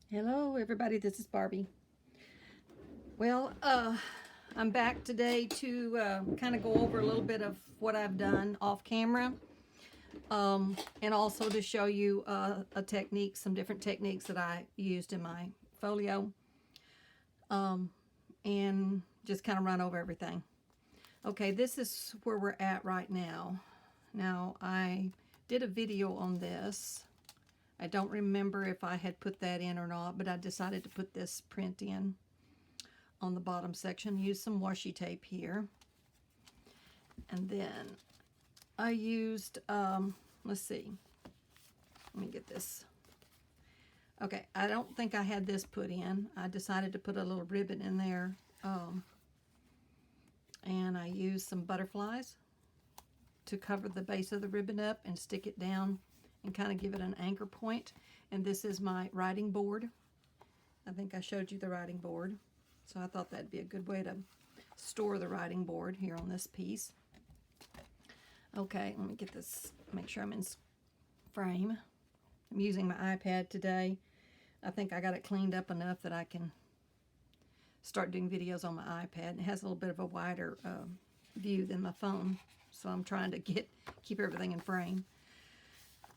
Hello everybody, this is Barbie. Well, I'm back today to kind of go over a little bit of what I've done off camera, and also to show you some different techniques that I used in my folio, and just kind of run over everything. Okay, this is where we're at right now. Now, I did a video on this. I don't remember if I had put that in or not, but I decided to put this print in on the bottom section. Use some washi tape here. And then I used, let's see. Let me get this. Okay, I don't think I had this put in. I decided to put a little ribbon in there. And I used some butterflies to cover the base of the ribbon up and stick it down and kind of give it an anchor point. And this is my writing board. I think I showed you the writing board. So I thought that'd be a good way to store the writing board here on this piece. Okay, let me get this, make sure I'm in frame. I'm using my iPad today. I think I got it cleaned up enough that I can start doing videos on my iPad. It has a little bit of a wider view than my phone, so I'm trying to keep everything in frame.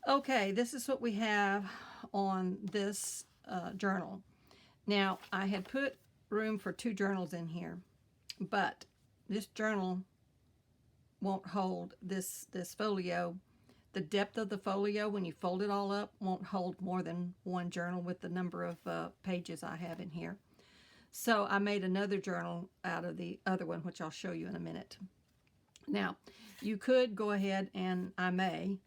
Okay, this is what we have on this journal. Now, I had put room for 2 journals in here, but this journal won't hold this folio. The depth of the folio, when you fold it all up, won't hold more than 1 journal with the number of pages I have in here. So I made another journal out of the other one, which I'll show you in a minute. Now, you could go ahead and I may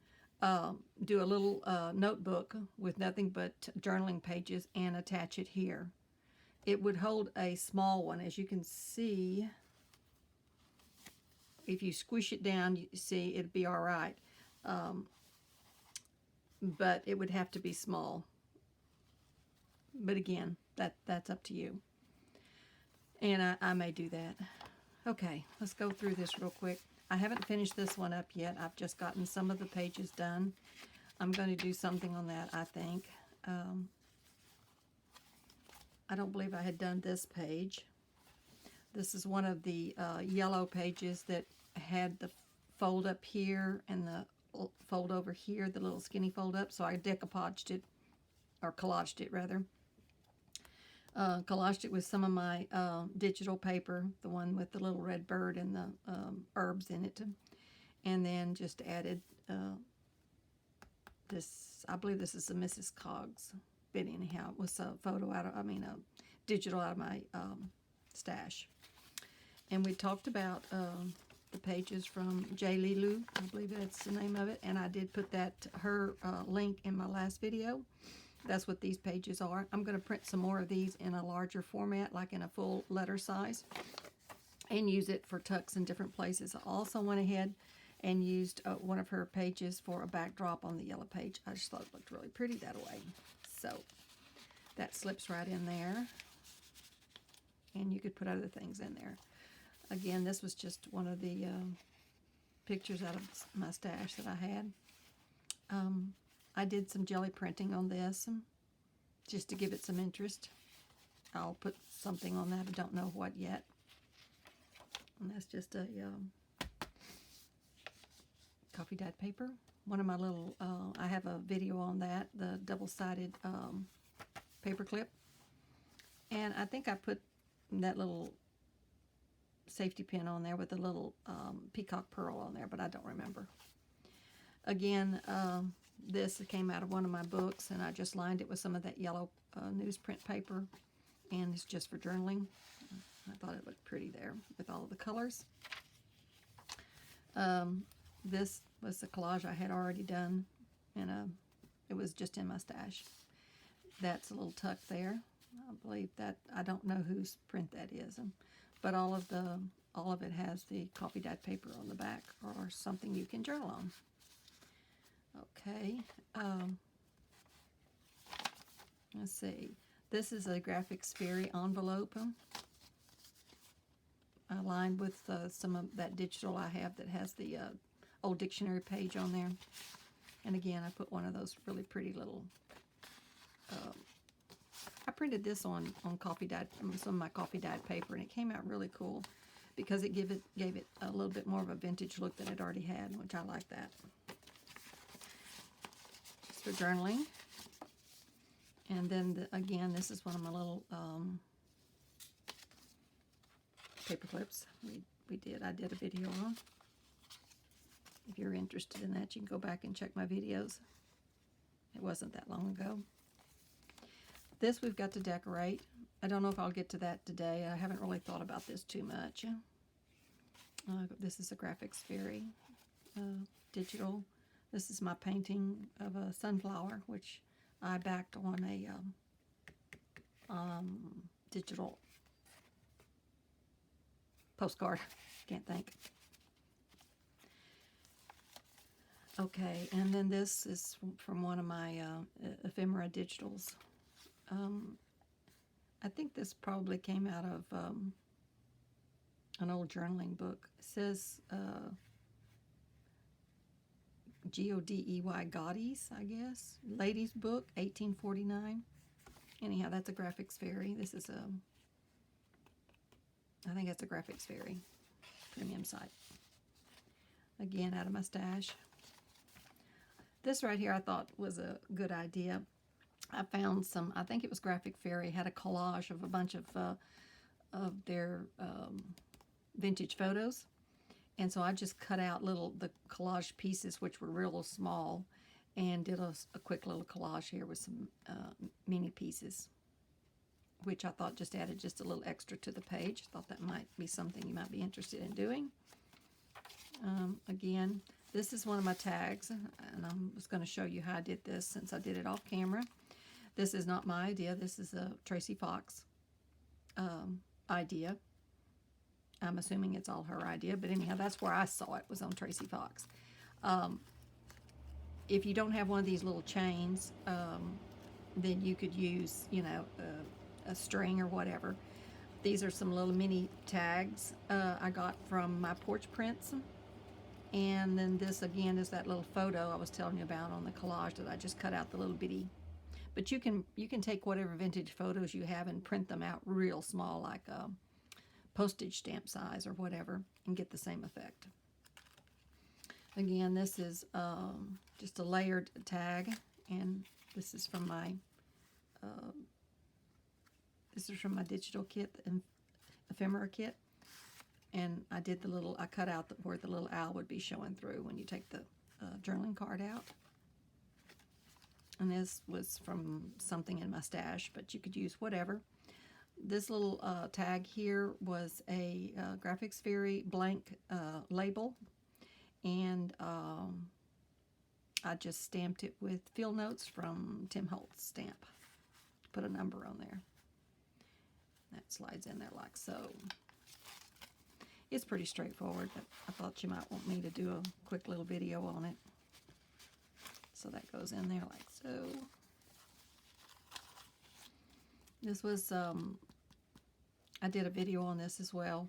do a little notebook with nothing but journaling pages and attach it here. It would hold a small one. As you can see, if you squish it down, you see it'd be all right. But it would have to be small. But again, that's up to you. And I may do that. Okay, let's go through this real quick. I haven't finished this one up yet. I've just gotten some of the pages done. I'm going to do something on that, I think. I don't believe I had done this page. This is one of the yellow pages that had the fold up here and the fold over here, the little skinny fold up. So I decoupaged it, or collaged it rather. Collaged it with some of my digital paper, the one with the little red bird and the herbs in it, and then just added this. I believe this is a Mrs. Coggs, but anyhow, it was a photo out of, a digital out of my stash. And we talked about the pages from J. Lilu, I believe that's the name of it, and I did put her link in my last video. That's what these pages are. I'm going to print some more of these in a larger format, like in a full letter size, and use it for tucks in different places. I also went ahead and used one of her pages for a backdrop on the yellow page. I just thought it looked really pretty that way. So that slips right in there. And you could put other things in there. Again, this was just one of the pictures out of my stash that I had. I did some jelly printing on this just to give it some interest. I'll put something on that. I don't know what yet. And that's just a coffee dyed paper. One of my little, I have a video on that, the double-sided paper clip. And I think I put that little safety pin on there with a little peacock pearl on there, but I don't remember. Again, this came out of one of my books, and I just lined it with some of that yellow newsprint paper, and it's just for journaling. I thought it looked pretty there with all of the colors. This was the collage I had already done, and it was just in my stash. That's a little tuck there. I believe that, I don't know whose print that is, but all of it has the coffee dyed paper on the back, or something you can journal on. Okay, let's see. This is a Graphics Fairy envelope. I lined with some of that digital I have that has the old dictionary page on there. And again, I put one of those really pretty little printed this on coffee dyed, some of my coffee dyed paper, and it came out really cool because it gave it a little bit more of a vintage look than it already had, which I like that. Just for journaling. And then again, this is one of my little paper clips I did a video on. If you're interested in that, you can go back and check my videos. It wasn't that long ago. This we've got to decorate. I don't know if I'll get to that today. I haven't really thought about this too much. This is a Graphics Fairy digital. This is my painting of a sunflower, which I backed on a digital postcard. Can't think. Okay, and then this is from one of my ephemera digitals. I think this probably came out of an old journaling book. It says Godey, Godey's, I guess. Ladies' Book, 1849. Anyhow, that's a Graphics Fairy. This is I think it's a Graphics Fairy premium site. Again, out of my stash. This right here I thought was a good idea. I found some, I think it was Graphic Fairy, had a collage of a bunch of their vintage photos. And so I just cut out the collage pieces, which were real small, and did a quick little collage here with some mini pieces, which I thought just added just a little extra to the page. Thought that might be something you might be interested in doing. Again, this is one of my tags, and I'm just going to show you how I did this since I did it off camera. This is not my idea. This is a Tracy Fox idea. I'm assuming it's all her idea, but anyhow, that's where I saw it, was on Tracy Fox. If you don't have one of these little chains, then you could use, a string or whatever. These are some little mini tags I got from my porch prints. And then this again is that little photo I was telling you about on the collage that I just cut out the little bitty. But you can take whatever vintage photos you have and print them out real small, like postage stamp size or whatever, and get the same effect. Again, this is just a layered tag, and this is from my digital kit, the ephemera kit. And I did I cut out where the little owl would be showing through when you take the journaling card out. And this was from something in my stash, but you could use whatever. This little tag here was a Graphics Fairy blank label, and I just stamped it with field notes from Tim Holtz stamp. Put a number on there. That slides in there like so. It's pretty straightforward, but I thought you might want me to do a quick little video on it. So that goes in there like so. This was, I did a video on this as well.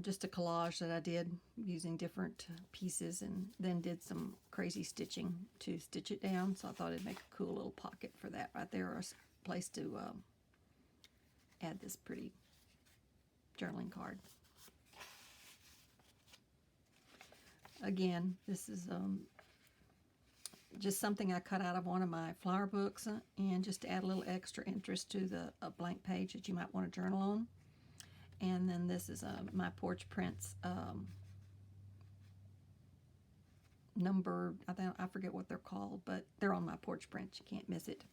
Just a collage that I did using different pieces, and then did some crazy stitching to stitch it down. So I thought it'd make a cool little pocket for that right there, or a place to add this pretty journaling card. Again, this is just something I cut out of one of my flower books, and just to add a little extra interest to a blank page that you might want to journal on. And then this is my porch prints number, I forget what they're called, but they're on my porch prints. You can't miss it.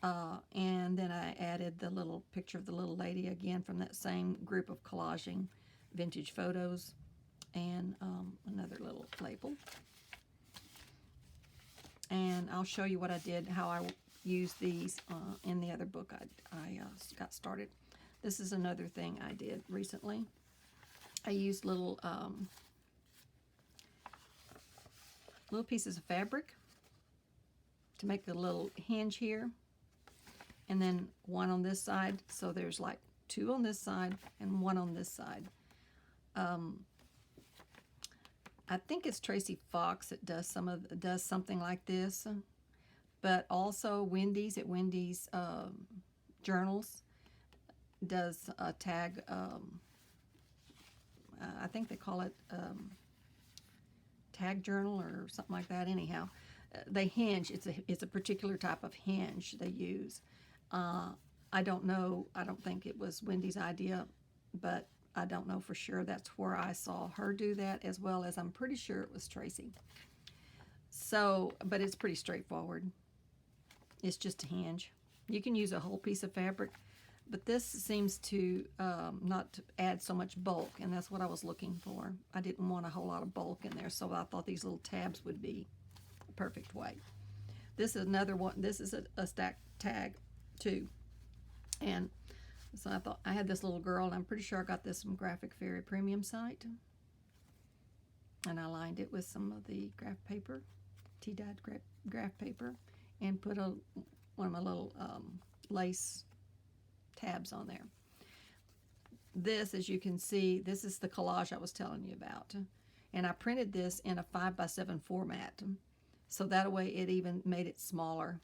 And then I added the little picture of the little lady again from that same group of collaging vintage photos, and another little label. And I'll show you what I did, how I used these in the other book I got started. This is another thing I did recently. I used little pieces of fabric to make a little hinge here, and then one on this side. So there's like two on this side and one on this side. I think it's Tracy Fox that does something like this, but also Wendy's at Wendy's Journals does a tag. I think they call it tag journal or something like that. Anyhow, they hinge. It's a particular type of hinge they use. I don't know. I don't think it was Wendy's idea, but I don't know for sure. That's where I saw her do that, as well as I'm pretty sure it was Tracy. So, but it's pretty straightforward. It's just a hinge. You can use a whole piece of fabric, but this seems to not to add so much bulk, and that's what I was looking for. I didn't want a whole lot of bulk in there, so I thought these little tabs would be a perfect way. This is another one. This is a stack tag too, and so I thought I had this little girl, and I'm pretty sure I got this from Graphic Fairy Premium site, and I lined it with some of the graph paper, tea-dyed graph paper, and put one of my little lace tabs on there. This, as you can see, this is the collage I was telling you about, and I printed this in a 5x7 format, so that way it even made it smaller.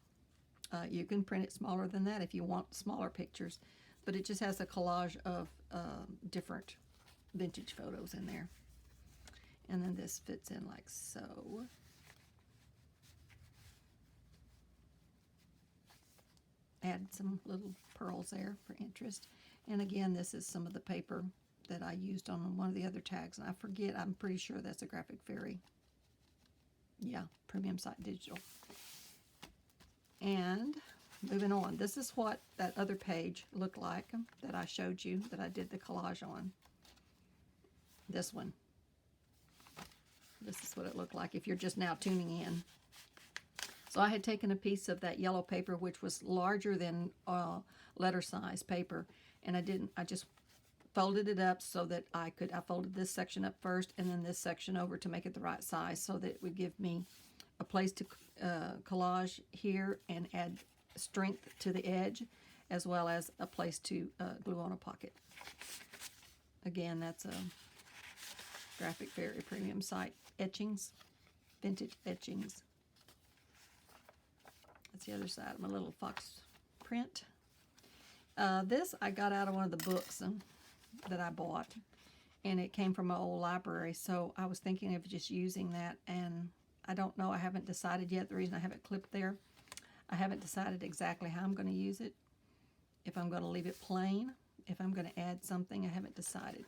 You can print it smaller than that if you want smaller pictures, but it just has a collage of different vintage photos in there. And then this fits in like so. Add some little pearls there for interest. And again, this is some of the paper that I used on one of the other tags. And I forget, I'm pretty sure that's a Graphic Fairy. Yeah, Premium Site Digital. And moving on, this is what that other page looked like that I showed you, that I did the collage on. This one. This is what it looked like if you're just now tuning in. So I had taken a piece of that yellow paper, which was larger than letter size paper, and I just folded it up so that I folded this section up first and then this section over to make it the right size, so that it would give me a place to collage here and add strength to the edge, as well as a place to glue on a pocket. Again, that's a Graphic Fairy Premium Site etchings, vintage etchings. That's the other side of my little fox print. This I got out of one of the books that I bought, and it came from my old library, so I was thinking of just using that, and I don't know, I haven't decided yet. The reason I have it clipped there, I haven't decided exactly how I'm going to use it. If I'm going to leave it plain, if I'm going to add something, I haven't decided.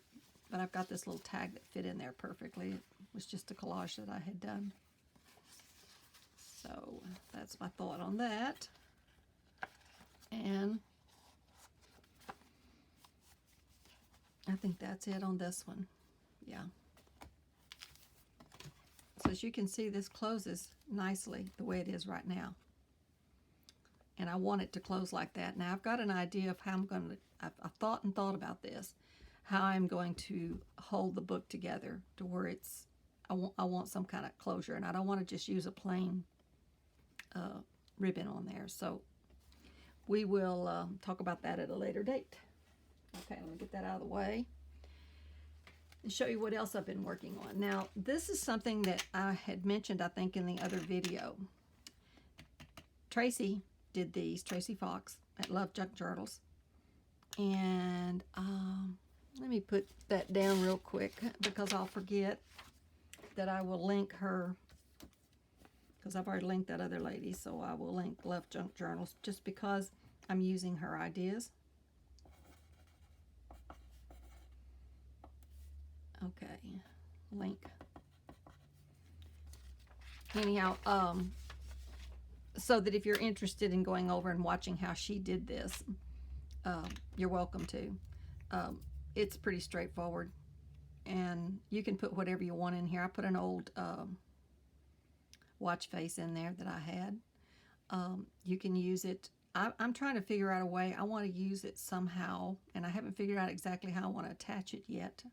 But I've got this little tag that fit in there perfectly. It was just a collage that I had done. So that's my thought on that. And I think that's it on this one. Yeah. So as you can see, this closes nicely the way it is right now. And I want it to close like that. Now I've got an idea of how I'm going to, I've thought about this, how I'm going to hold the book together to where it's, I want some kind of closure, and I don't want to just use a plain ribbon on there. So we will talk about that at a later date. Okay, let me get that out of the way and show you what else I've been working on. Now, this is something that I had mentioned, I think, in the other video. Tracy did these, Tracy Fox at Love Junk Journals. And let me put that down real quick because I'll forget that I will link her, because I've already linked that other lady, so I will link Love Junk Journals just because I'm using her ideas. Okay, link. Anyhow, so that if you're interested in going over and watching how she did this, you're welcome to. It's pretty straightforward, and you can put whatever you want in here. I put an old watch face in there that I had. You can use it. I'm trying to figure out a way. I want to use it somehow, and I haven't figured out exactly how I want to attach it yet,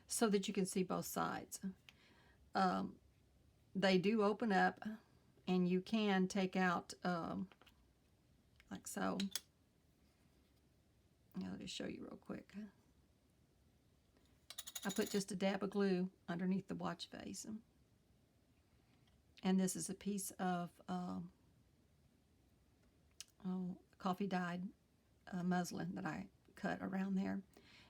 so that you can see both sides. They do open up, and you can take out like so. Now, let me show you real quick. I put just a dab of glue underneath the watch face. And this is a piece of coffee dyed muslin that I cut around there.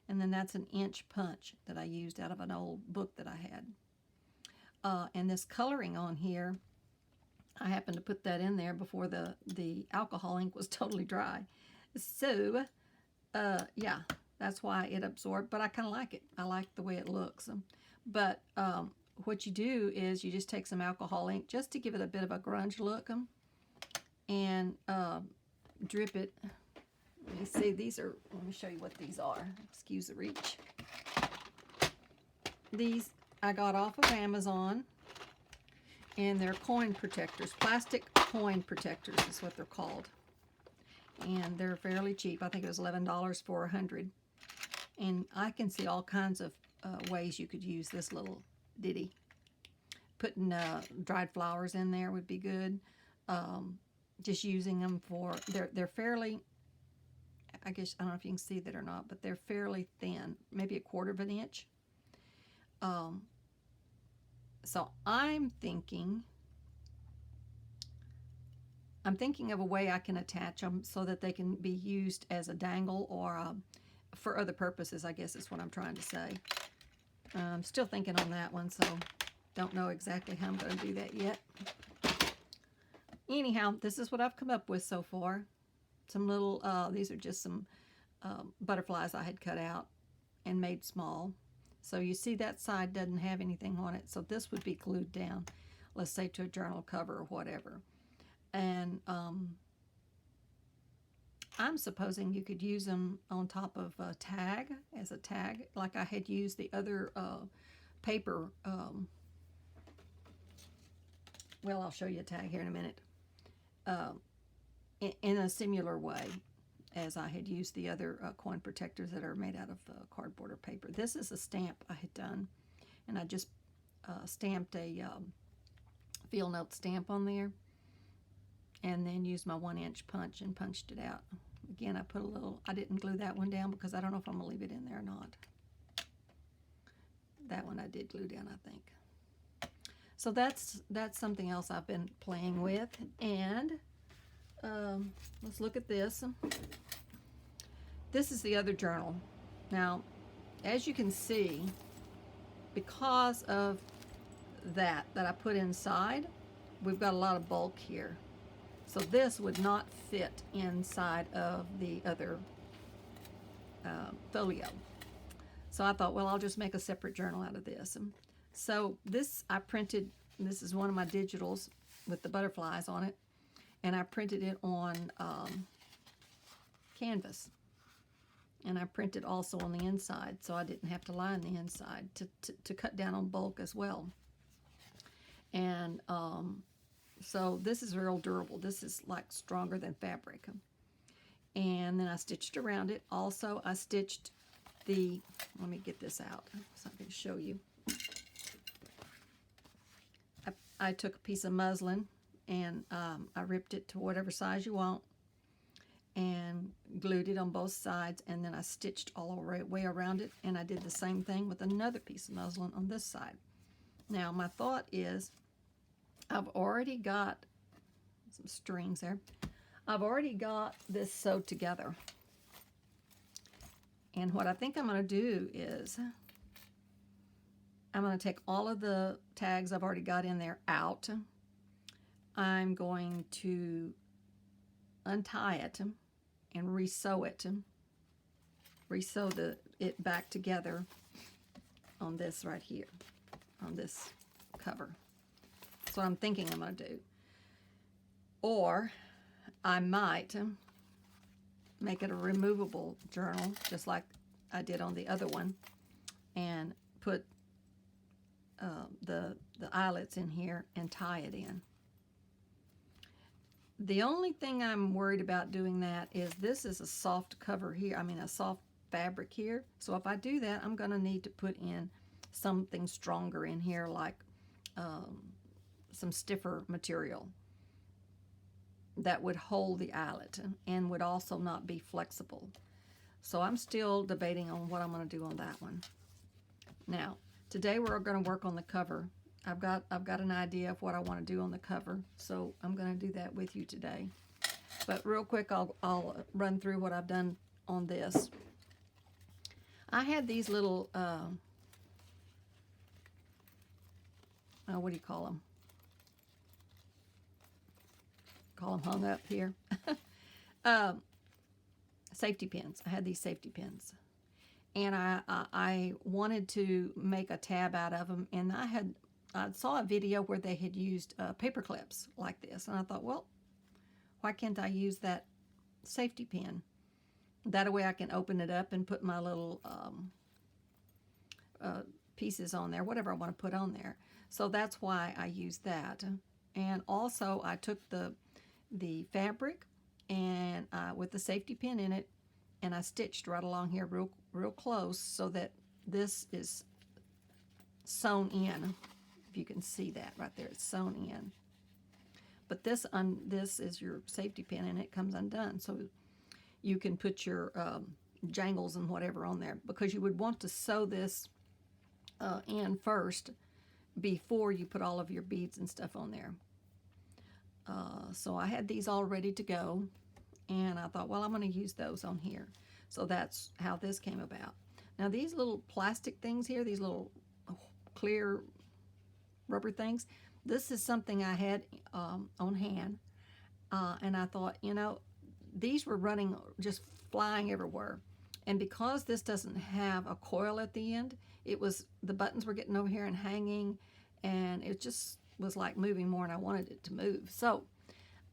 And then that's an inch punch that I used out of an old book that I had. And this coloring on here, I happened to put that in there before the alcohol ink was totally dry. So, yeah, that's why it absorbed, but I kind of like it. I like the way it looks. But what you do is you just take some alcohol ink just to give it a bit of a grunge look and drip it. Let me see, let me show you what these are. Excuse the reach. These I got off of Amazon, and they're coin protectors. Plastic coin protectors is what they're called. And they're fairly cheap. I think it was $11 for 100. And I can see all kinds of ways you could use this little ditty. Putting dried flowers in there would be good. Just using them for, they're fairly, I guess, I don't know if you can see that or not, but they're fairly thin, maybe 1/4 of an inch. So I'm thinking of a way I can attach them so that they can be used as a dangle or for other purposes, I guess is what I'm trying to say. I'm still thinking on that one, so don't know exactly how I'm going to do that yet. Anyhow, this is what I've come up with so far. Some little, these are just some butterflies I had cut out and made small. So you see that side doesn't have anything on it, so this would be glued down, let's say to a journal cover or whatever. And I'm supposing you could use them on top of a tag, as a tag, like I had used the other paper. Well, I'll show you a tag here in a minute. In a similar way as I had used the other coin protectors that are made out of cardboard or paper. This is a stamp I had done, and I just stamped a field note stamp on there, and then used my 1-inch punch and punched it out. Again, I put a little, I didn't glue that one down because I don't know if I'm gonna leave it in there or not. That one I did glue down, I think. So that's something else I've been playing with. And let's look at this. This is the other journal. Now, as you can see, because of that I put inside, we've got a lot of bulk here. So this would not fit inside of the other folio. So I thought, well, I'll just make a separate journal out of this. So this I printed, this is one of my digitals with the butterflies on it, and I printed it on canvas. And I printed also on the inside, so I didn't have to line the inside to cut down on bulk as well. And so this is real durable. This is like stronger than fabric. And then I stitched around it. Also, I stitched the, let me get this out so I can show you. I took a piece of muslin and I ripped it to whatever size you want and glued it on both sides, and then I stitched all the way around it, and I did the same thing with another piece of muslin on this side. Now my thought is, I've already got some strings there. I've already got this sewed together. And what I think I'm going to do is I'm going to take all of the tags I've already got in there out. I'm going to untie it and re-sew it. Re-sew it back together on this right here, on this cover. That's what I'm thinking I'm going to do. Or I might make it a removable journal, just like I did on the other one, and put the eyelets in here and tie it in. The only thing I'm worried about doing that is this is a soft cover here, a soft fabric here. So if I do that, I'm going to need to put in something stronger in here, like some stiffer material that would hold the eyelet and would also not be flexible. So I'm still debating on what I'm going to do on that one. Now, today we're going to work on the cover. I've got an idea of what I want to do on the cover, so I'm going to do that with you today. But real quick, I'll run through what I've done on this. I had these little, what do you call them? Call them hung up here. Safety pins. I had these safety pins. And I wanted to make a tab out of them. And I saw a video where they had used paper clips like this. And I thought, well, why can't I use that safety pin? That way I can open it up and put my little pieces on there, whatever I want to put on there. So that's why I used that. And also I took the fabric and with the safety pin in it, and I stitched right along here real close so that this is sewn in. If you can see that right there, it's sewn in. But this is your safety pin, and it comes undone. So you can put your jangles and whatever on there, because you would want to sew this in first before you put all of your beads and stuff on there. So I had these all ready to go, and I thought, well, I'm going to use those on here. So that's how this came about. Now these little plastic things here, these little clear rubber things, this is something I had on hand, and I thought, you know, these were running, just flying everywhere. And because this doesn't have a coil at the end, the buttons were getting over here and hanging, and it just was like moving more, and I wanted it to move. So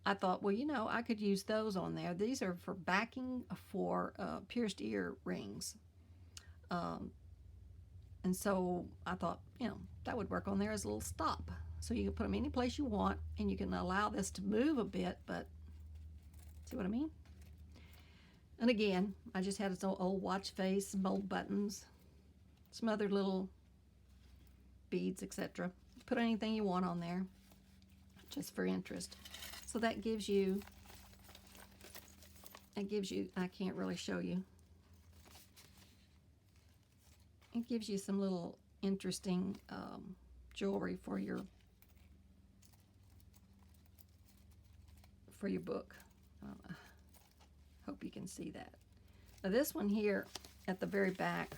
I thought, well, you know, I could use those on there. These are for backing for pierced ear rings. And so I thought, you know, that would work on there as a little stop. So you can put them any place you want, and you can allow this to move a bit, but see what I mean? And again, I just had this old watch face, some old buttons, some other little beads, etc. Put anything you want on there, just for interest. So that gives you, I can't really show you. It gives you some little interesting jewelry for your book. Hope you can see that. Now this one here at the very back,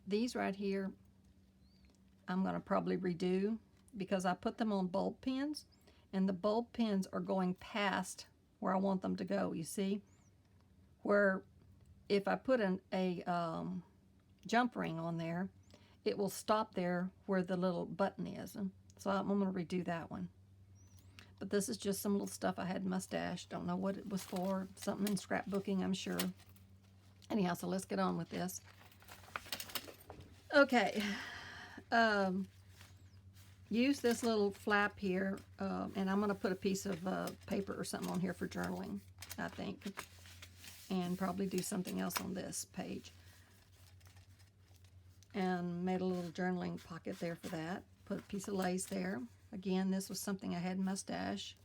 these right here, I'm going to probably redo, because I put them on bulb pins, and the bulb pins are going past where I want them to go, you see? Where if I put a jump ring on there, it will stop there where the little button is. And so I'm going to redo that one. But this is just some little stuff I had in my stash. Don't know what it was for. Something in scrapbooking, I'm sure. Anyhow, so let's get on with this. Okay. Use this little flap here, and I'm going to put a piece of paper or something on here for journaling, I think. And probably do something else on this page. And made a little journaling pocket there for that. Put a piece of lace there. Again, this was something I had in my stash.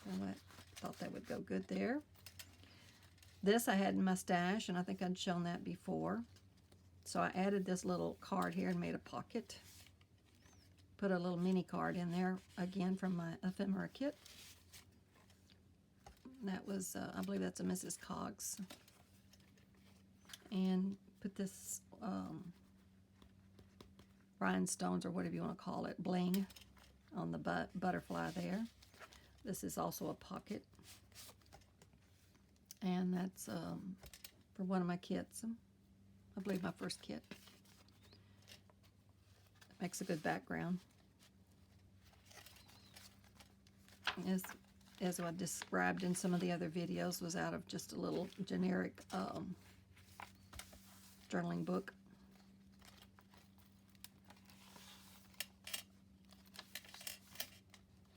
I thought that would go good there. This I had in my stash, and I think I'd shown that before. So I added this little card here and made a pocket. Put a little mini card in there, again from my ephemera kit. That was, I believe that's a Mrs. Coggs. And put this rhinestones, or whatever you want to call it, bling on the butterfly there. This is also a pocket. And that's for one of my kits. I believe my first kit. Makes a good background. As I described in some of the other videos, was out of just a little generic journaling book.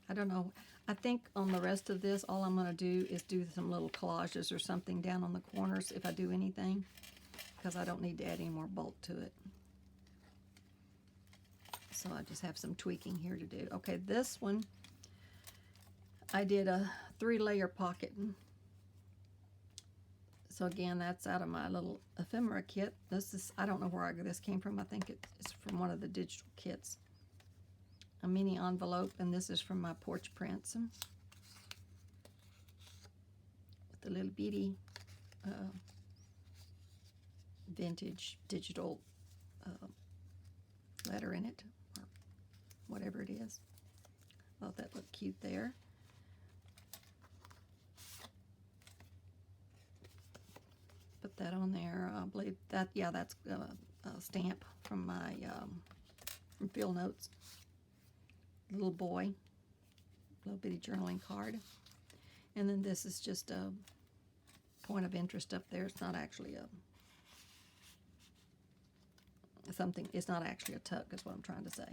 I don't know. I think on the rest of this, all I'm going to do is do some little collages or something down on the corners if I do anything, because I don't need to add any more bulk to it. So I just have some tweaking here to do. Okay, this one, I did a 3-layer pocket. So again, that's out of my little ephemera kit. This is, I don't know where this came from. I think it's from one of the digital kits. A mini envelope, and this is from my porch prints. With the little bitty vintage digital letter in it, or whatever it is. Thought that looked cute there. Put that on there. I believe that, yeah, that's a stamp from my from Field Notes. Little boy, little bitty journaling card. And then this is just a point of interest up there. It's not actually something, it's not actually a tuck is what I'm trying to say.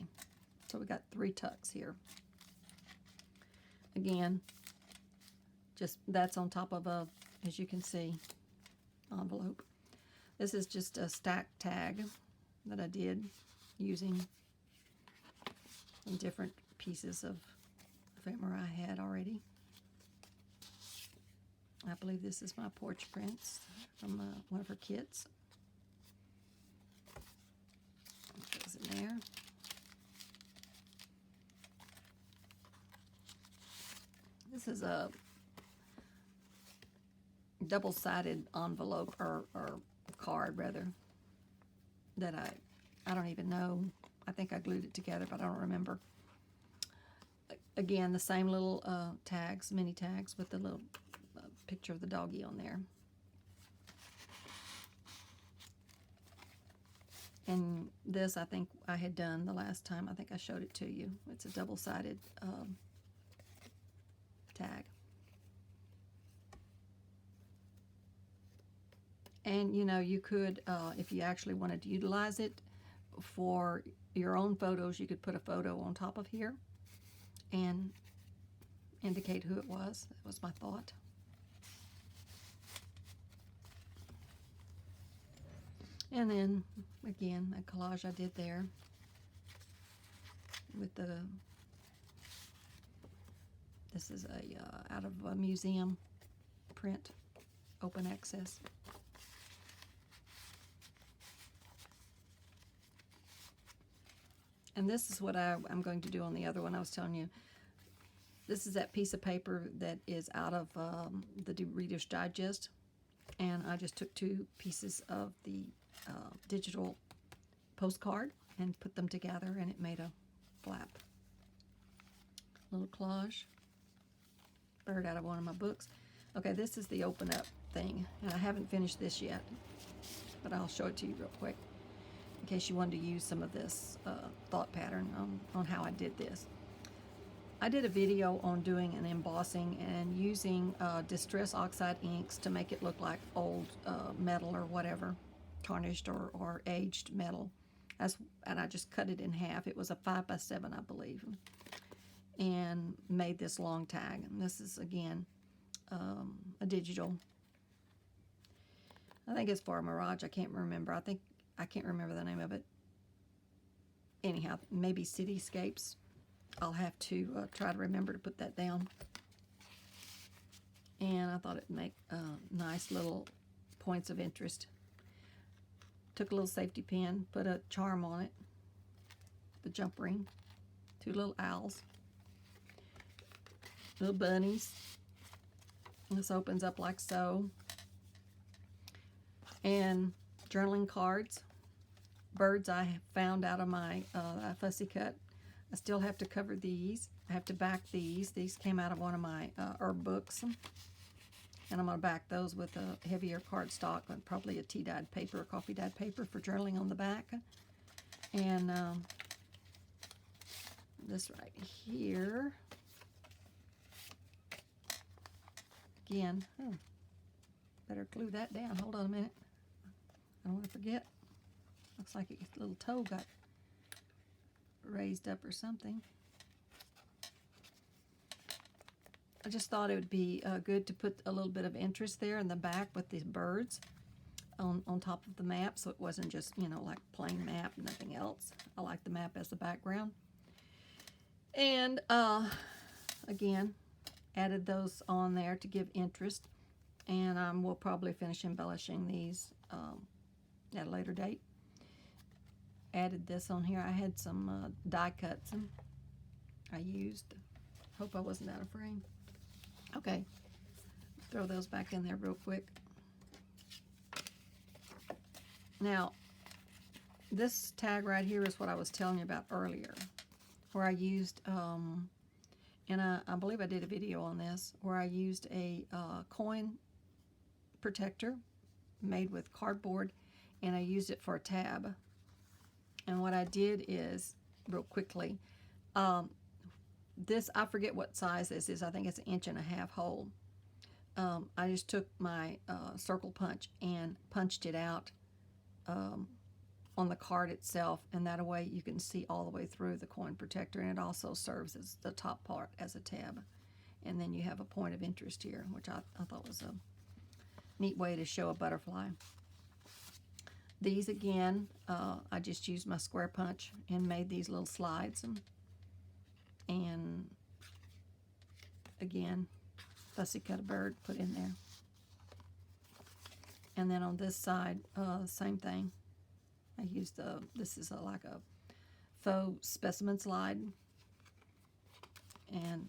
So we got 3 tucks here. Again, just that's on top of a, as you can see, envelope. This is just a stack tag that I did using some different pieces of ephemera I had already. I believe this is my porch prints from one of her kits. It goes in there. This is a double-sided envelope, or card rather, that I don't even know. I think I glued it together, but I don't remember. Again, the same little tags, mini tags, with the little picture of the doggy on there. And this, I think I had done the last time. I think I showed it to you. It's a double-sided tag. And you know, you could, if you actually wanted to utilize it for your own photos, you could put a photo on top of here and indicate who it was. That was my thought. And then again, a collage I did there with the, this is a out of a museum print, open access. And this is what I'm going to do on the other one I was telling you. This is that piece of paper that is out of the Reader's Digest. And I just took 2 pieces of the digital postcard and put them together, and it made a flap. Little collage. Bird out of one of my books. Okay, this is the open up thing. And I haven't finished this yet, but I'll show it to you real quick, in case you wanted to use some of this thought pattern on how I did this. I did a video on doing an embossing and using Distress Oxide inks to make it look like old metal or whatever, tarnished or aged metal. And I just cut it in half. It was a 5x7, I believe, and made this long tag. And this is, again, a digital. I think it's for a Mirage. I can't remember. I can't remember the name of it. Anyhow, maybe Cityscapes. I'll have to try to remember to put that down. And I thought it'd make nice little points of interest. Took a little safety pin, put a charm on it, the jump ring, 2 little owls, little bunnies. This opens up like so. And journaling cards, birds I found out of my fussy cut. I still have to cover these. I have to back these. These came out of one of my herb books. And I'm going to back those with a heavier cardstock, and probably a tea-dyed paper or coffee-dyed paper for journaling on the back. And this right here. Again, better glue that down. Hold on a minute. I don't want to forget. Looks like a little toe got raised up or something. I just thought it would be good to put a little bit of interest there in the back with these birds on top of the map, so it wasn't just, you know, like plain map, nothing else. I like the map as the background. And again, added those on there to give interest. and we'll probably finish embellishing these at a later date. Added this on here. I had some die cuts and I used. Hope I wasn't out of frame. Okay, throw those back in there real quick. Now, this tag right here is what I was telling you about earlier, where I used, and I believe I did a video on this, where I used a coin protector made with cardboard, and I used it for a tab. And what I did is, real quickly, this, I forget what size this is. I think it's 1.5 inch hole. I just took my circle punch and punched it out on the card itself, and that way you can see all the way through the coin protector, and it also serves as the top part as a tab. And then you have a point of interest here, which I thought was a neat way to show a butterfly. These again, I just used my square punch and made these little slides, and again, fussy cut a bird, put in there. And then on this side, same thing. I used this is like a faux specimen slide, and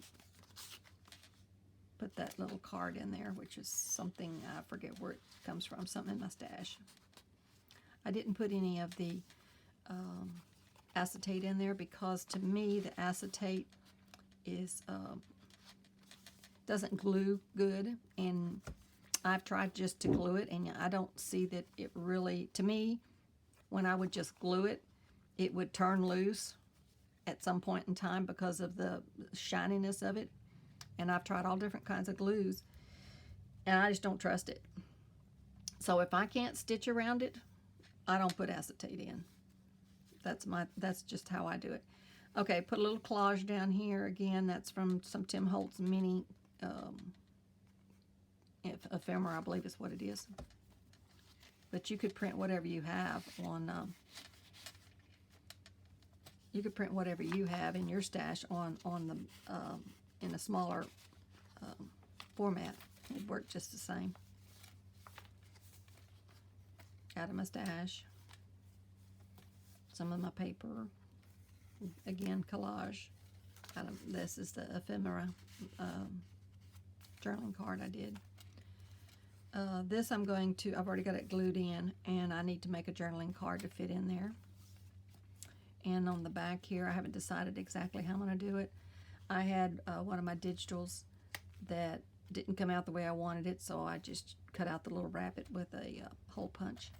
put that little card in there, which is something, I forget where it comes from, something in my stash. I didn't put any of the acetate in there because to me the acetate is doesn't glue good, and I've tried just to glue it, and I don't see that it really, to me, when I would just glue it, it would turn loose at some point in time because of the shininess of it. And I've tried all different kinds of glues, and I just don't trust it. So if I can't stitch around it, I don't put acetate in. That's just how I do it. Okay, put a little collage down here. Again, that's from some Tim Holtz mini ephemera, I believe is what it is. But you could print whatever you have on. You could print whatever you have in your stash on the in a smaller format. It'd work just the same. Out of my stash. Some of my paper. Again, collage. This is the ephemera journaling card I did. This I've already got it glued in, and I need to make a journaling card to fit in there. And on the back here, I haven't decided exactly how I'm going to do it. I had one of my digitals that didn't come out the way I wanted it, so I just cut out the little rabbit with a hole punch.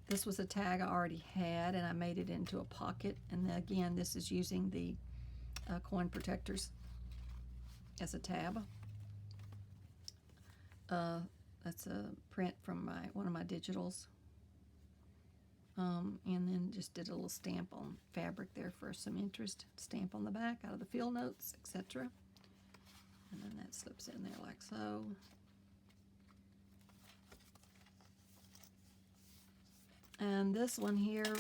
This was a tag I already had, and I made it into a pocket. And again, this is using the coin protectors as a tab. That's a print from one of my digitals. And then just did a little stamp on fabric there for some interest. Stamp on the back out of the field notes, etc. And then that slips in there like so. And this one here,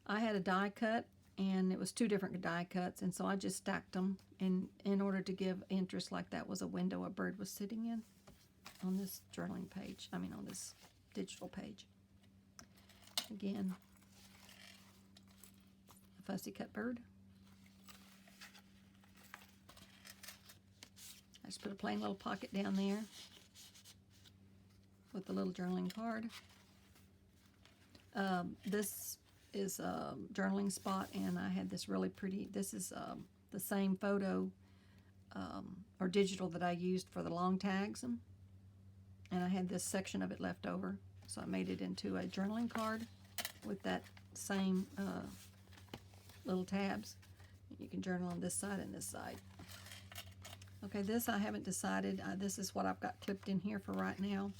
I had a die cut, and it was 2 different die cuts, and so I just stacked them in order to give interest, like that was a window a bird was sitting in on this journaling page, on this digital page. Again, a fussy cut bird. I just put a plain little pocket down there with the little journaling card. This is a journaling spot, and I had this really pretty, this is the same photo or digital that I used for the long tags, and I had this section of it left over, so I made it into a journaling card with that same little tabs. You can journal on this side and this side. Okay, this I haven't decided. This is what I've got clipped in here for right now.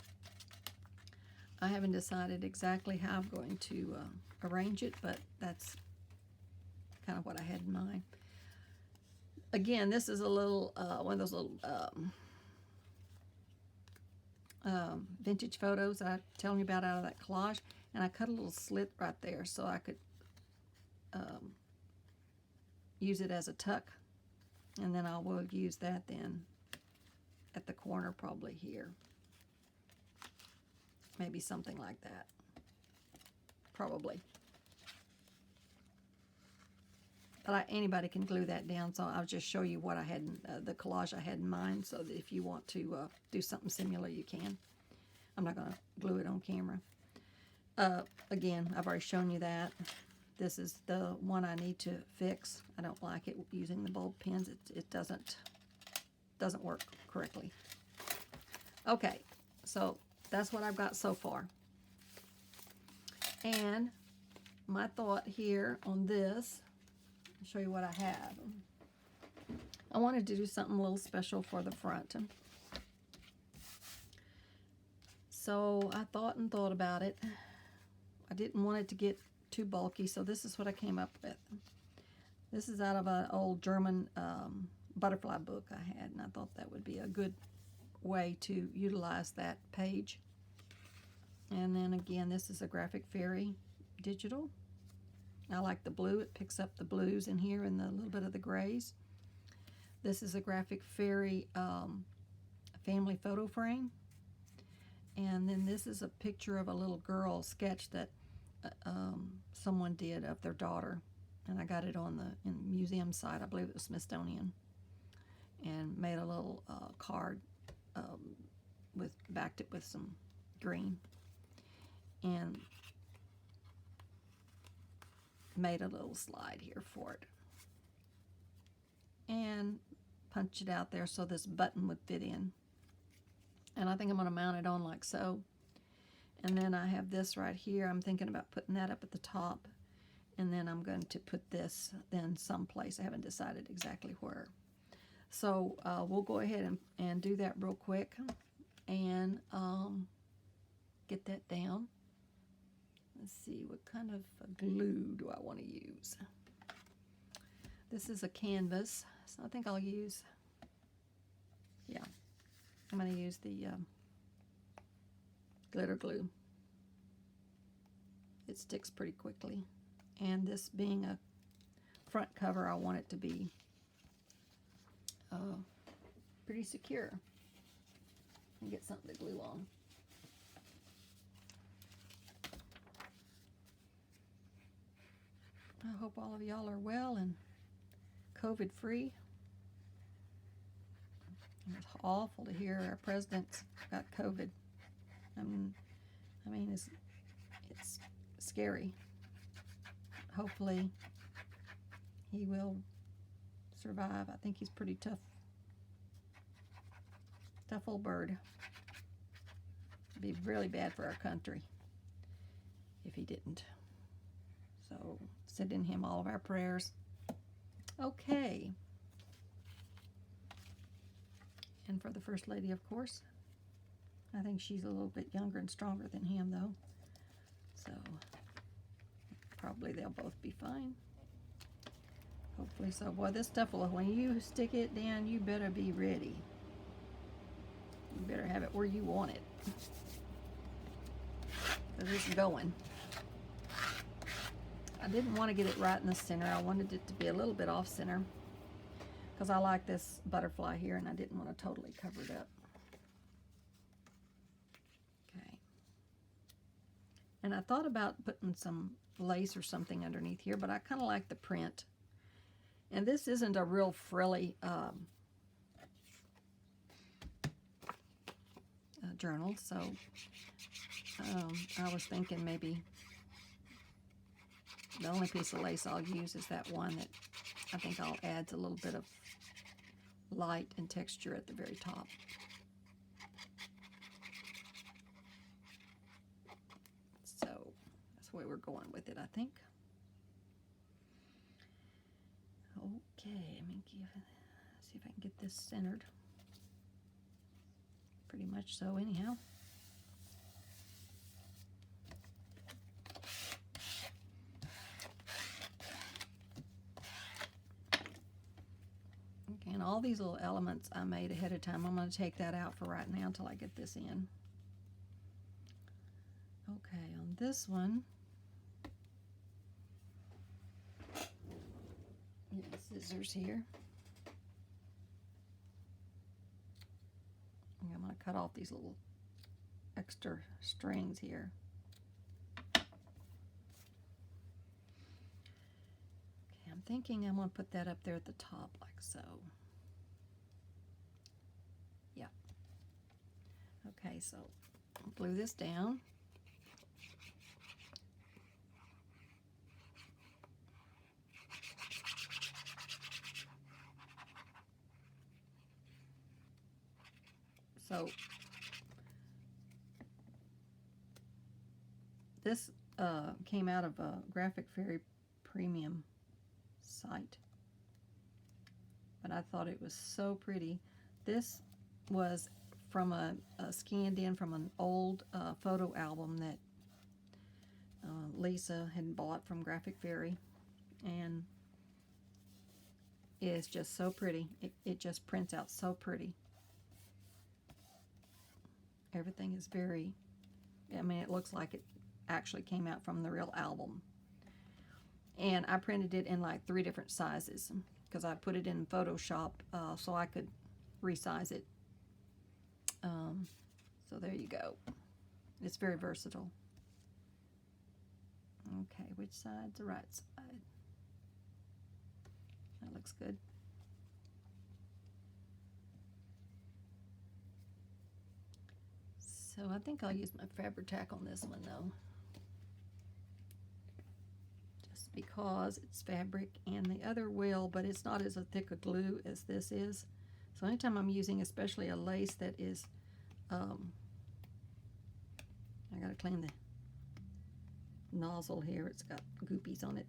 I haven't decided exactly how I'm going to arrange it, but that's kind of what I had in mind. Again, this is a little, one of those little vintage photos I was telling you about out of that collage, and I cut a little slit right there so I could use it as a tuck, and then I will use that then at the corner, probably here. Maybe something like that. Probably. But anybody can glue that down, so I'll just show you what I had, the collage I had in mind, so that if you want to do something similar, you can. I'm not going to glue it on camera. Again, I've already shown you that. This is the one I need to fix. I don't like it using the bulb pins. It doesn't work correctly. Okay, so that's what I've got so far. And my thought here on this, I'll show you what I have. I wanted to do something a little special for the front. So I thought and thought about it. I didn't want it to get too bulky, so this is what I came up with. This is out of an old German butterfly book I had, and I thought that would be a good way to utilize that page. And then again, this is a Graphic Fairy digital. I like the blue. It picks up the blues in here and a little bit of the grays. This is a Graphic Fairy family photo frame. And then this is a picture of a little girl sketch that someone did of their daughter. And I got it on the museum site. I believe it was Smithsonian. And made a little card, backed it with some green. And made a little slide here for it. And punched it out there so this button would fit in. And I think I'm going to mount it on like so. And then I have this right here. I'm thinking about putting that up at the top. And then I'm going to put this then someplace. I haven't decided exactly where. So we'll go ahead and do that real quick. And get that down. Let's see, what kind of glue do I want to use? This is a canvas. So I think I'll use, yeah. I'm going to use the glitter glue. It sticks pretty quickly. And this being a front cover, I want it to be pretty secure. And get something to glue on. I hope all of y'all are well and COVID free. It's awful to hear our president got COVID. I mean, it's scary. Hopefully, he will survive. I think he's pretty tough old bird. It'd be really bad for our country if he didn't. So, sending him all of our prayers. Okay. And for the First Lady, of course. I think she's a little bit younger and stronger than him, though. So, probably they'll both be fine. Hopefully so. Boy, this stuff will, when you stick it down, you better be ready. You better have it where you want it. Because it's going. I didn't want to get it right in the center. I wanted it to be a little bit off center. Because I like this butterfly here and I didn't want to totally cover it up. Okay. And I thought about putting some lace or something underneath here, but I kind of like the print. And this isn't a real frilly journal, so I was thinking maybe the only piece of lace I'll use is that one that I think I'll add a little bit of light and texture at the very top. So that's the way we're going with it, I think. Okay, let me see if I can get this centered. Pretty much so anyhow. Okay, and all these little elements I made ahead of time, I'm going to take that out for right now until I get this in. Okay, on this one, scissors here. I'm going to cut off these little extra strings here. Okay, I'm thinking I'm going to put that up there at the top like so. Yeah. Okay, so I'll glue this down. So this came out of a Graphic Fairy premium site, but I thought it was so pretty. This was from a scanned in from an old photo album that Lisa had bought from Graphic Fairy, and it is just so pretty. It just prints out so pretty. Everything is very, I mean, it looks like it actually came out from the real album. And I printed it in like 3 different sizes because I put it in Photoshop so I could resize it. So there you go. It's very versatile. Okay, which side's the right side? That looks good. So I think I'll use my Fabri-Tac on this one though. Just because it's fabric, and the other will, but it's not as thick a glue as this is. So anytime I'm using especially a lace that is, I gotta clean the nozzle here, it's got goopies on it.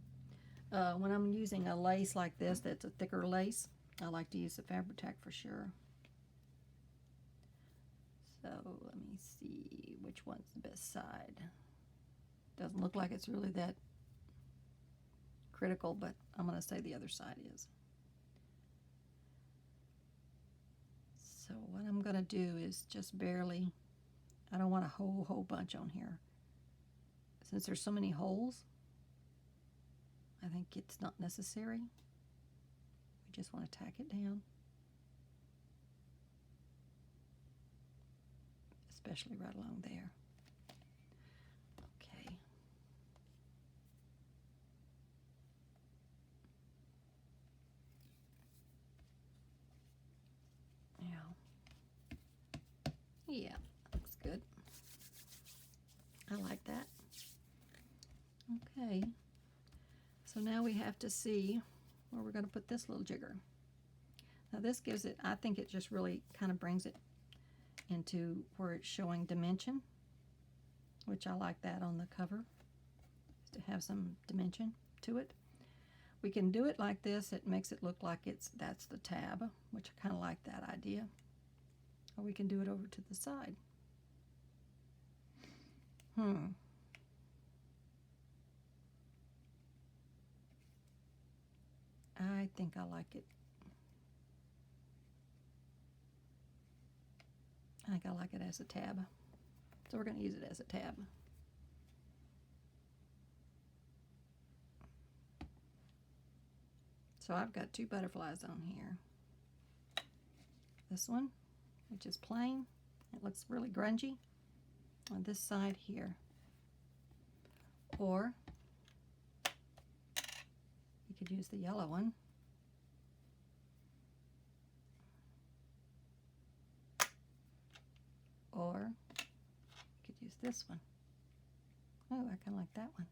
When I'm using a lace like this that's a thicker lace, I like to use the Fabri-Tac for sure. So let me see which one's the best side. Doesn't look like it's really that critical, but I'm going to say the other side is. So what I'm going to do is just barely, I don't want a whole bunch on here. Since there's so many holes, I think it's not necessary. We just want to tack it down. Especially right along there. Okay. Yeah, looks good. I like that. Okay. So now we have to see where we're going to put this little jigger. Now this gives it, I think it just really kind of brings it into where it's showing dimension, which I like that on the cover, to have some dimension to it. We can do it like this. It makes it look like that's the tab, which I kind of like that idea. Or we can do it over to the side. I think I like it. I think I like it as a tab. So we're going to use it as a tab. So I've got 2 butterflies on here. This one, which is plain. It looks really grungy on this side here. Or you could use the yellow one. Or you could use this one. Oh, I kind of like that one.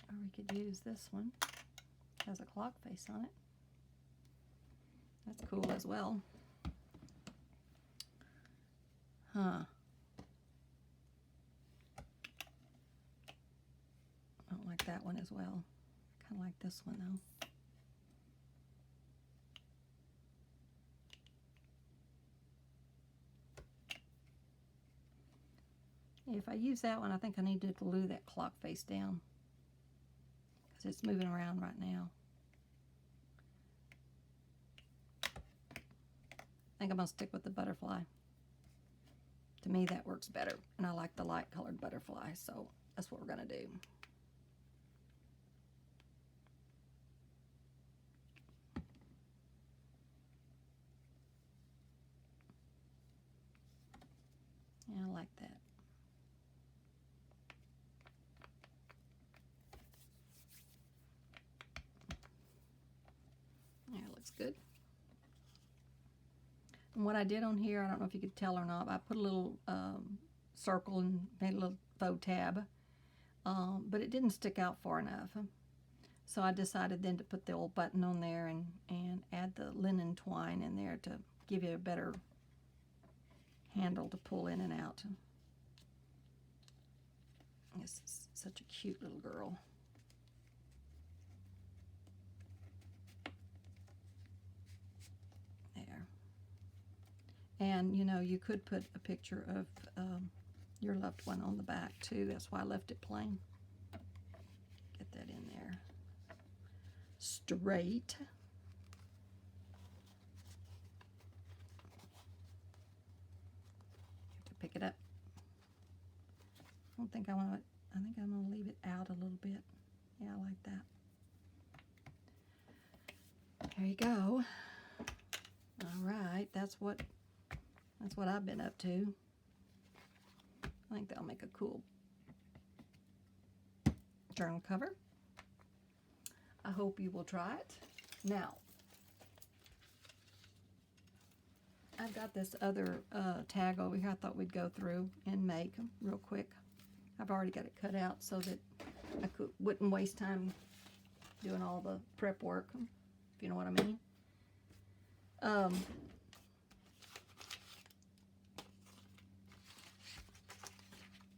Or we could use this one. It has a clock face on it. That's cool as well. I don't like that one as well. I kind of like this one though. If I use that one, I think I need to glue that clock face down because it's moving around right now. I think I'm going to stick with the butterfly. To me, that works better, and I like the light colored butterfly, so that's what we're going to do. Yeah, I like that. Yeah, it looks good. And what I did on here, I don't know if you could tell or not, I put a little circle and made a little faux tab, but it didn't stick out far enough. So I decided then to put the old button on there and add the linen twine in there to give you a better handle to pull in and out. This is such a cute little girl. There. And you know, you could put a picture of your loved one on the back too. That's why I left it plain. Get that in there. Straight. You have to pick it up. I don't think I want to, I think I'm going to leave it out a little bit. Yeah, I like that. There you go. All right, that's what I've been up to. I think that'll make a cool journal cover. I hope you will try it. Now, I've got this other tag over here I thought we'd go through and make real quick. I've already got it cut out so that I wouldn't waste time doing all the prep work, if you know what I mean.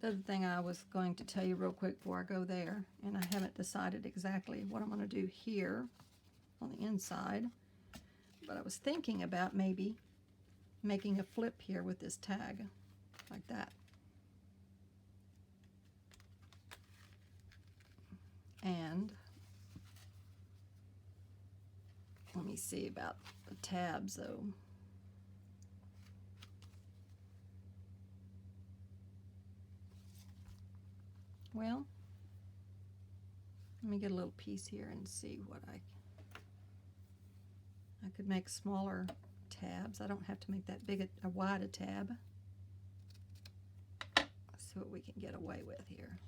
The other thing I was going to tell you real quick before I go there, and I haven't decided exactly what I'm going to do here on the inside, but I was thinking about maybe making a flip here with this tag, like that. And let me see about the tabs though. Well, let me get a little piece here and see what I could make smaller tabs. I don't have to make that big a wide a tab. Let's see what we can get away with here.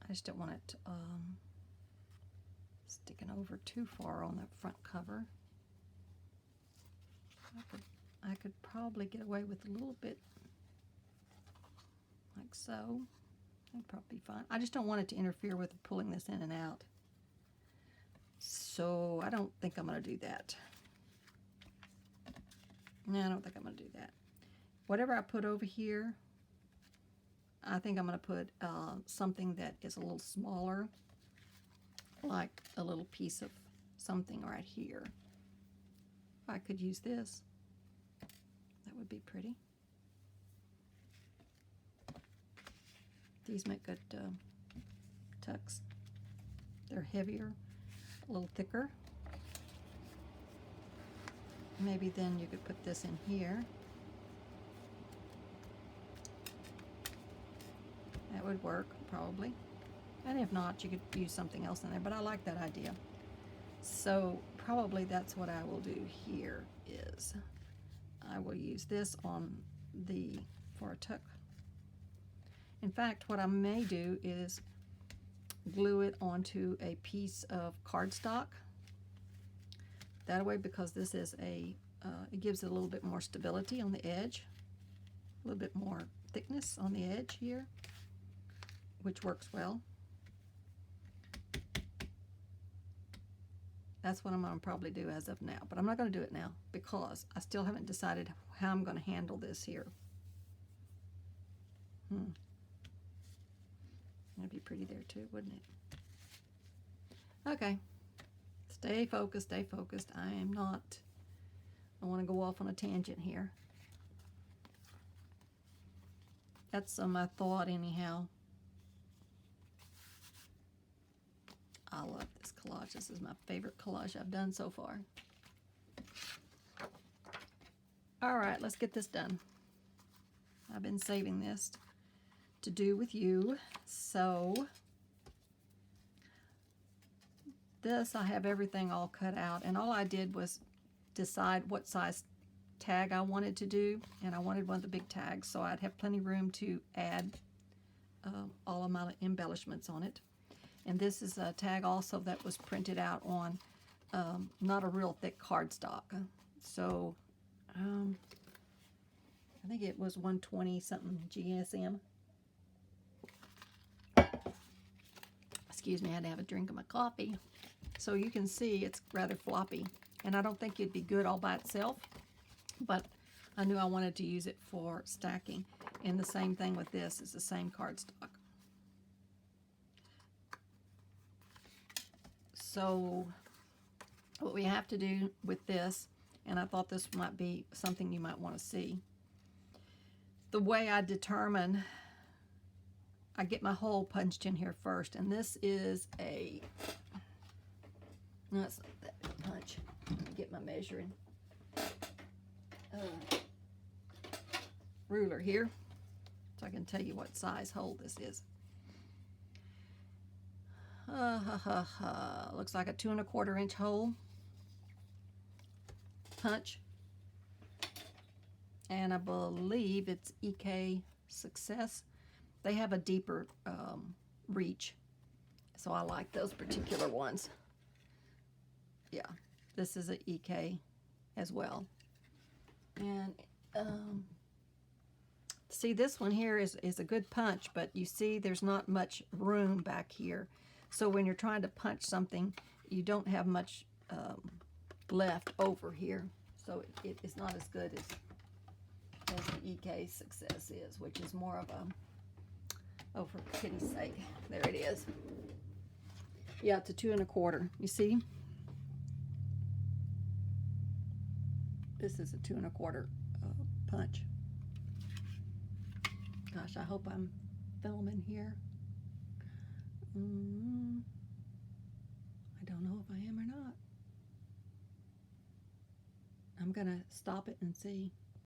I just don't want it sticking over too far on the front cover. I could probably get away with a little bit like so. That'd probably be fine. I just don't want it to interfere with pulling this in and out. So I don't think I'm going to do that. No, I don't think I'm going to do that. Whatever I put over here, I think I'm going to put something that is a little smaller, like a little piece of something right here. If I could use this, that would be pretty. These make good tucks. They're heavier, a little thicker. Maybe then you could put this in here. That would work, probably. And if not, you could use something else in there, but I like that idea. So probably that's what I will do here is I will use this on for a tuck. In fact, what I may do is glue it onto a piece of cardstock. That way, because this is it gives it a little bit more stability on the edge, a little bit more thickness on the edge here, which works well. That's what I'm going to probably do as of now, but I'm not going to do it now because I still haven't decided how I'm going to handle this here. That'd be pretty there too, wouldn't it? Okay. Stay focused, stay focused. I want to go off on a tangent here. That's my thought anyhow. I love this collage. This is my favorite collage I've done so far. All right, let's get this done. I've been saving this to do with you. So this, I have everything all cut out, and all I did was decide what size tag I wanted to do, and I wanted one of the big tags so I'd have plenty of room to add all of my embellishments on it. And this is a tag also that was printed out on not a real thick cardstock. So I think it was 120 something GSM. Excuse me, I had to have a drink of my coffee. So you can see it's rather floppy, and I don't think it'd be good all by itself, but I knew I wanted to use it for stacking. And the same thing with this, is the same cardstock. So what we have to do with this, and I thought this might be something you might want to see. The way I determine, I get my hole punched in here first, and this is a, no, it's not that big punch. Let me get my measuring ruler here so I can tell you what size hole this is. Looks like a 2 1/4 inch hole punch, and I believe it's EK Success. They have a deeper reach, so I like those particular ones. Yeah, this is a EK as well. And see, this one here is a good punch, but you see there's not much room back here. So when you're trying to punch something, you don't have much left over here. So it is not as good as the EK Success is, which is more of a, oh, for pity's sake, there it is. Yeah, it's a 2 1/4. You see? This is a 2 1/4 punch. Gosh, I hope I'm filming here. I don't know if I am or not. I'm gonna stop it and see.